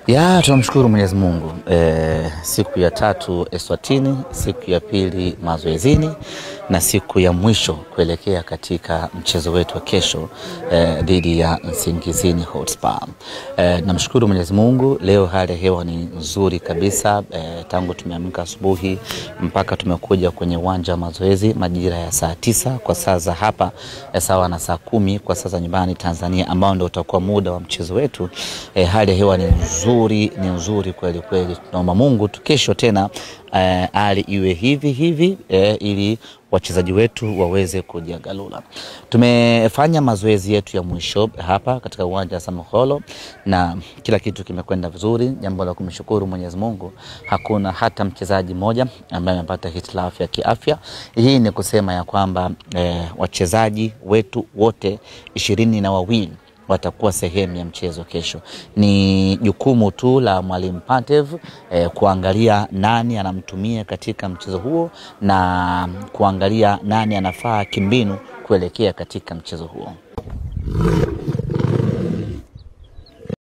Ya, tunamshukuru Mwenyezi Mungu. Siku ya 3 Eswatini, siku ya 2 mazoezini na siku ya mwisho kuelekea katika mchezo wetu wa kesho dhidi ya Nsingizini Hotspur. Namshukuru Mwenyezi Mungu, leo hali ya hewa ni nzuri kabisa. Tangu tumeamka asubuhi mpaka tumekuja kwenye uwanja wa mazoezi majira ya saa 9 kwa saa za hapa, sawa na saa 10 kwa saa za nyumbani Tanzania, ambao ndio utakuwa muda wa mchezo wetu. Hali ya hewa ni nzuri kweli kweli. Tunaomba Mungu kesho tena hali iwe hivi ili wachezaji wetu waweze kujiangalula. Tumefanya mazoezi yetu ya mwisho hapa katika uwanja wa Samuholo na kila kitu kimekwenda vizuri. Jambo la kumshukuru Mwenyezi Mungu, hakuna hata mchezaji mmoja ambaye amepata hitilafu ya kiafya. Hii ni kusema ya kwamba wachezaji wetu wote 22 watakuwa sehemu ya mchezo kesho. Ni jukumu tu la Mwalimu Pantev kuangalia nani anamtumia katika mchezo huo na kuangalia nani anafaa kimbinu kuelekea katika mchezo huo.